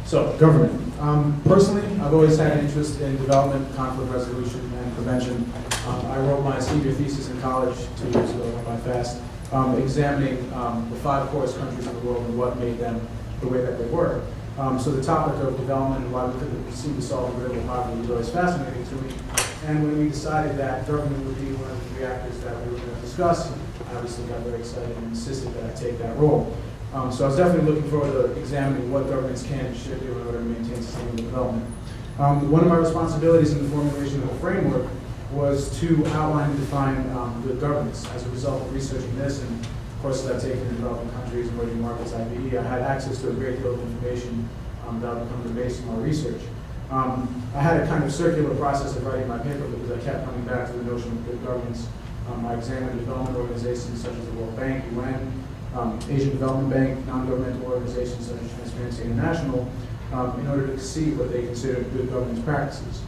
So, government. Personally, I've always had an interest in development, conflict resolution, and prevention. I wrote my senior thesis in college 2 years ago, went by fast, examining the 5 poorest countries in the world and what made them the way that they were. So the topic of development and why we couldn't seem to solve the global poverty was always fascinating to me. And when we decided that government would be one of the 3 actors that we were going to discuss, I obviously got very excited and insisted that I take that role. So I was definitely looking forward to examining what governments can and should do in order to maintain sustainable development. One of my responsibilities in the formulation of the framework was to outline and define good governance. As a result of researching this and courses I've taken in developing countries, emerging markets, IBE, I had access to a great deal of information that would become the base of my research. I had a kind of circular process of writing my paper because I kept coming back to the notion of good governance. I examined development organizations such as the World Bank, UN, Asian Development Bank, non-governmental organizations such as Transparency International, in order to see what they considered good governance practices.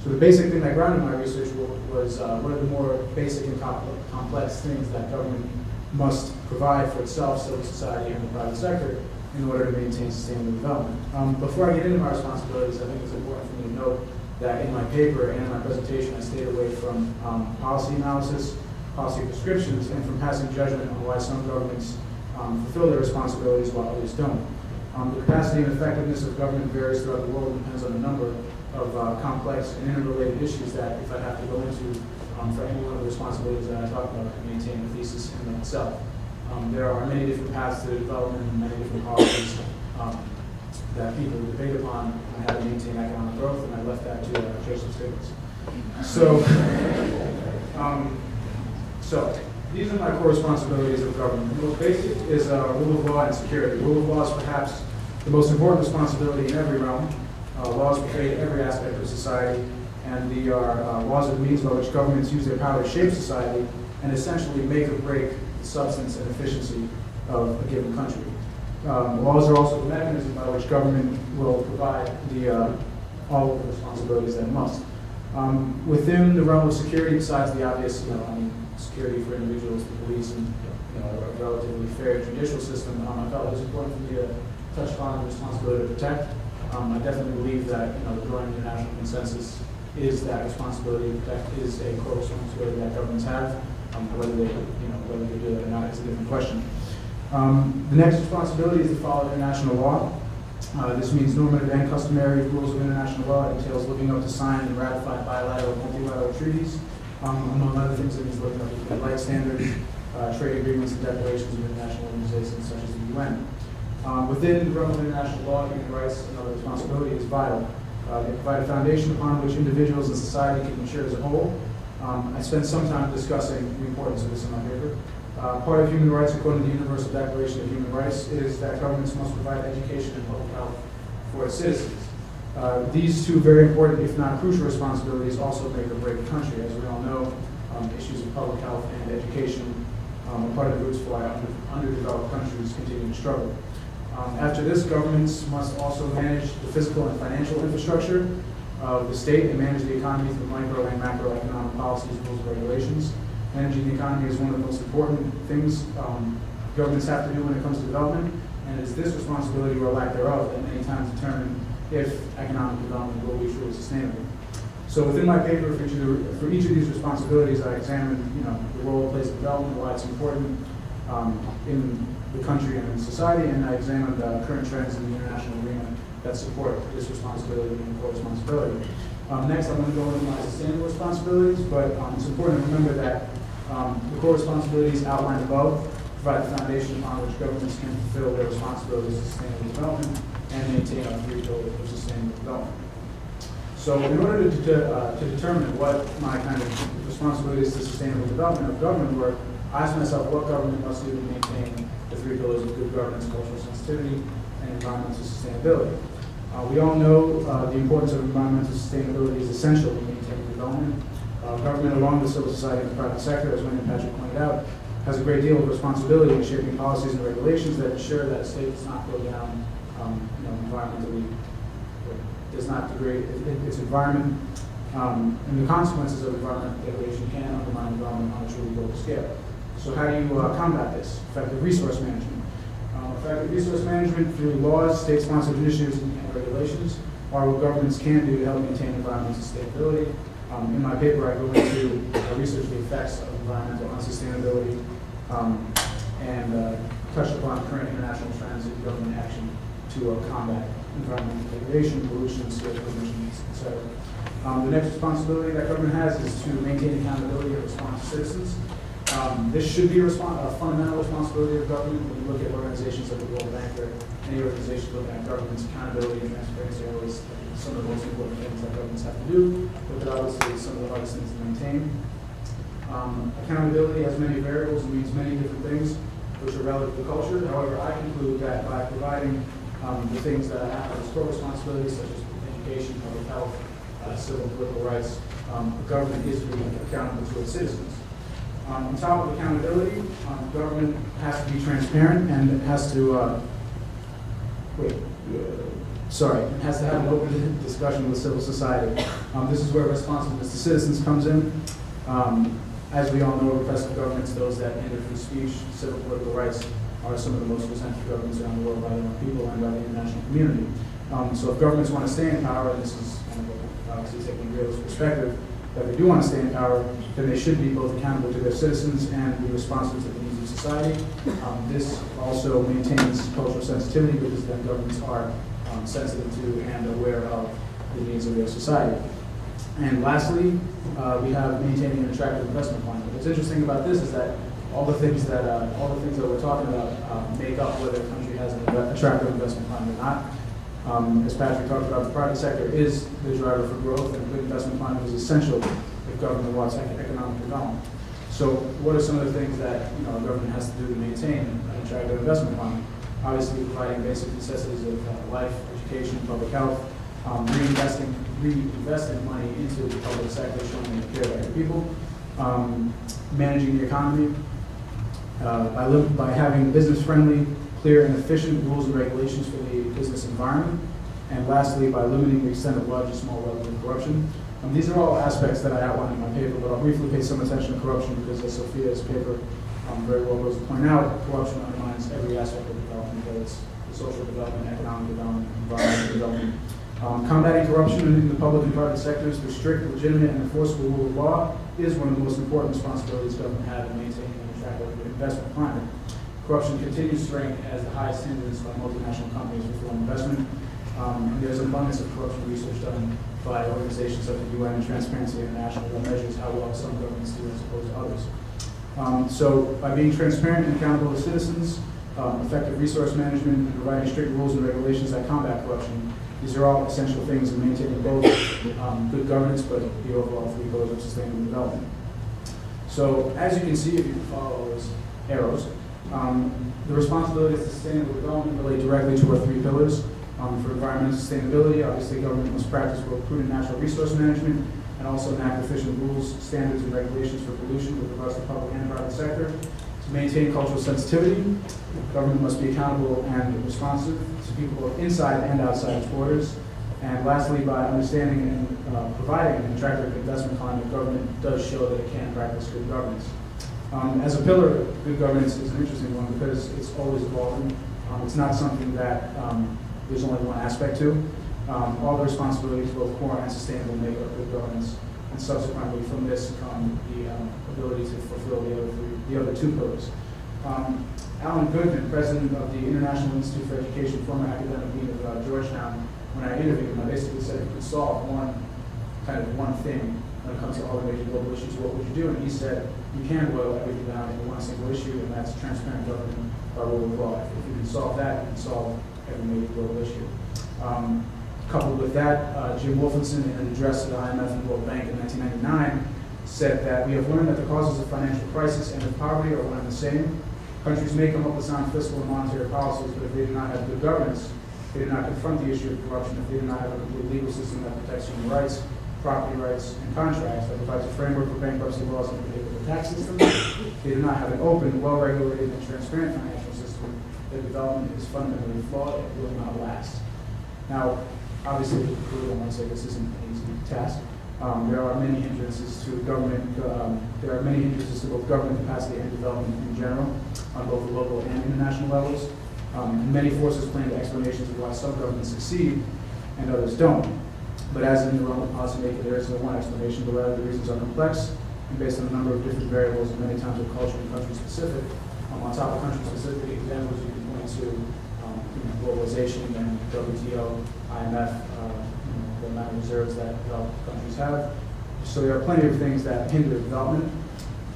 So the basic thing that grounded my research was what are the more basic and complex things that government must provide for itself, civil society, and the private sector in order to maintain sustainable development. Before I get into my responsibilities, I think it's important for me to note that in my paper and in my presentation, I stayed away from policy analysis, policy prescriptions, and from passing judgment on why some governments fulfill their responsibilities while others don't. The capacity and effectiveness of government varies throughout the world and depends on a number of complex and interrelated issues that, if I have to go into for any one of the responsibilities that I talk about, can maintain the thesis in itself. There are many different paths to development and many different policies that people debate upon on how to maintain economic growth, and I left that to Joseph Stiglitz. So these are my core responsibilities of government. The most basic is rule of law and security. Rule of law is perhaps the most important responsibility in every realm. Laws pervade every aspect of society, and they are laws are the means by which governments use their power to shape society and essentially make or break the substance and efficiency of a given country. Laws are also the mechanism by which government will provide all of the responsibilities that it must. Within the realm of security, besides the obvious, security for individuals, the police, and a relatively fair judicial system, I felt it was important for me to touch upon the responsibility to protect. I definitely believe that the growing international consensus is that responsibility to protect is a core responsibility that governments have. Whether they do it or not is a different question. The next responsibility is to follow international law. This means normative and customary rules of international law. It entails looking up to sign and ratify bilateral and multilateral treaties. Among other things, it means looking up to human rights standards, trade agreements, and declarations of international organizations such as the UN. Within the realm of international law, human rights and other responsibility is vital. They provide a foundation upon which individuals and society can mature as a whole. I spent some time discussing the importance of this in my paper. Part of human rights, according to the Universal Declaration of Human Rights, is that governments must provide education and public health for its citizens. These 2 very important, if not crucial, responsibilities also make or break a country. As we all know, issues of public health and education are part of the roots for why underdeveloped countries continue to struggle. After this, governments must also manage the physical and financial infrastructure of the state and manage the economy through micro and macroeconomic policies, rules, and regulations. Managing the economy is one of the most important things governments have to do when it comes to development, and it's this responsibility or lack thereof that many times determine if economic development will be truly sustainable. So within my paper, for each of these responsibilities, I examined the role it plays in development, why it's important in the country and in society, and I examined current trends in the international arena that support this responsibility and core responsibility. Next, I'm going to go into my sustainable responsibilities, but it's important to remember that the core responsibilities outlined above provide the foundation upon which governments can fulfill their responsibilities to sustainable development and maintain our 3 pillars of sustainable development. So in order to determine what my kind of responsibilities to sustainable development of government were, I asked myself what government must do to maintain the 3 pillars of good governance, cultural sensitivity, and environmental sustainability. We all know the importance of environmental sustainability is essential to maintaining development. Government, along with civil society and the private sector, as Wayne and Patrick pointed out, has a great deal of responsibility in shaping policies and regulations that ensure that a state does not go down environmentally, does not degrade its environment, and the consequences of environmental degradation can undermine development on a truly global scale. So how do you combat this? Effective resource management. Effective resource management through laws, state-sponsored initiatives, and regulations regulations are what governments can do to help maintain environmental sustainability. In my paper, I go into research the effects of environmental unsustainability and touch upon current international trends in government action to combat environmental degradation, pollution, CO2 emissions, etc. The next responsibility that government has is to maintain accountability and response to citizens. This should be a fundamental responsibility of government. When you look at organizations like the World Bank or any organization looking at government's accountability and transparency are always some of the most important things that governments have to do, but they're obviously some of the hardest things to maintain. Accountability has many variables and means many different things, which are relative to culture. However, I conclude that by providing the things that have as core responsibilities, such as education, public health, civil and political rights, the government is being accountable to its citizens. On top of accountability, government has to be transparent and it has to has to have an open discussion with civil society. This is where responsiveness to citizens comes in. As we all know, repressive governments, those that hinder free speech, civil and political rights, are some of the most resented governments around the world by their own people and by the international community. So if governments want to stay in power, and this is kind of obviously taking a realist perspective, that they do want to stay in power, then they should be both accountable to their citizens and be responsive to the needs of society. This also maintains cultural sensitivity because then governments are sensitive to and aware of the needs of their society. And lastly, we have maintaining an attractive investment climate. What's interesting about this is that all the things that we're talking about make up whether a country has an attractive investment climate or not. As Patrick talked about, the private sector is the driver for growth, and a good investment climate is essential if government wants economic development. So, what are some of the things that a government has to do to maintain an attractive investment climate? Obviously, providing basic necessities of life, education, public health, reinvesting money into the public sector, showing that they care about the people, managing the economy by having business-friendly, clear and efficient rules and regulations for the business environment, and lastly, by limiting the extent of large and small levels of corruption. These are all aspects that I outlined in my paper, but I'll briefly pay some attention to corruption because, as Sophia's paper very well goes to point out, corruption undermines every aspect of development, whether it's social development, economic development, environmental development. Combating corruption in the public and private sectors through strict, legitimate, and enforceable rule of law is one of the most important responsibilities government have in maintaining an attractive investment climate. Corruption continues to rank as the highest hindrance by multinational companies for foreign investment. And there's an abundance of corruption research done by organizations like the UN and Transparency International that measures how well some governments do as opposed to others. So by being transparent and accountable to citizens, effective resource management, and providing strict rules and regulations that combat corruption, these are all essential things in maintaining both good governance, but the overall three goals of sustainable development. So as you can see, if you can follow those arrows, the responsibilities of sustainable development relate directly to our three pillars. For environmental sustainability, obviously government must practice both prudent natural resource management and also enact efficient rules, standards, and regulations for pollution with regards to public and private sector. To maintain cultural sensitivity, government must be accountable and responsive to people both inside and outside its borders. And lastly, by understanding and providing an attractive investment climate, government does show that it can practice good governance. As a pillar, good governance is an interesting one because it's always evolving. It's not something that there's only one aspect to. All the responsibilities, both core and sustainable, make up good governance. And subsequently, from this come the ability to fulfill the other two pillars. Alan Goodman, president of the International Institute for Education, former academic dean of Georgetown, when I interviewed him, I basically said, if you could solve one thing when it comes to all the major global issues, what would you do? And he said, you can boil everything down into one single issue, and that's transparent government by rule of law. If you can solve that, you can solve every major global issue. Coupled with that, Jim Wolfenson, in an address to the IMF and World Bank in 1999, said that we have learned that the causes of financial crisis and of poverty are one and the same. Countries may come up with sound fiscal and monetary policies, but if they do not have good governance, they do not confront the issue of corruption, if they do not have a complete legal system that protects human rights, property rights, and contracts, that provides a framework for bankruptcy laws and a predictable tax system, they do not have an open, well-regulated, and transparent financial system, their development is fundamentally flawed and will not last. Now, obviously, to conclude, I want to say this isn't an easy task. There are many hindrances to government. There are many hindrances to both government capacity and development in general, on both the local and international levels. And many forces point to explanations of why some governments succeed, and others don't. But as in the realm of policymaking, there is no one explanation, but rather the reasons are complex and based on a number of different variables, and many times are culture and country specific. On top of country specific examples, you can point to globalization and WTO, IMF, the amount of reserves that developed countries have. So there are plenty of things that hinder development.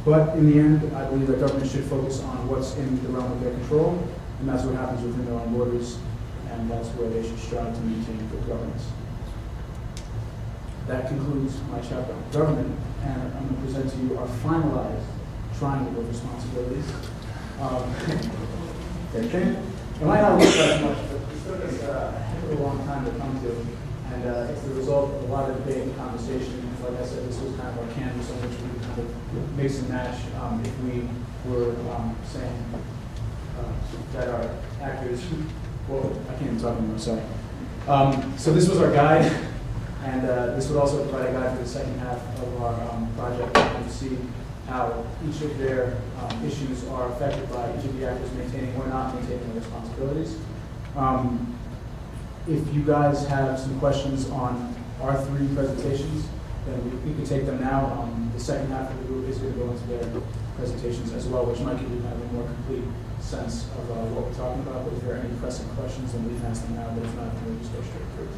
But in the end, I believe that government should focus on what's in the realm of their control, and that's what happens within their own borders, and that's where they should strive to maintain good governance. That concludes my chapter on government, and I'm going to present to you our finalized triangle of responsibilities. It might not look like much, but this took us a heck of a long time to come to, and it's the result of a lot of debate and conversation. Like I said, this was kind of our canvas on which we could kind of mix and match if we were saying that our actors, well, I can't even talk anymore, sorry. So this was our guide, and this would also provide a guide for the second half of our project to see how each of their issues are affected by each of the actors maintaining or not maintaining their responsibilities. If you guys have some questions on our three presentations, then we can take them now. The second half of the group is going to go into their presentations as well, which might give you kind of a more complete sense of what we're talking about. But if there are any pressing questions, then we can ask them now. But if not, then we'll just go straight through.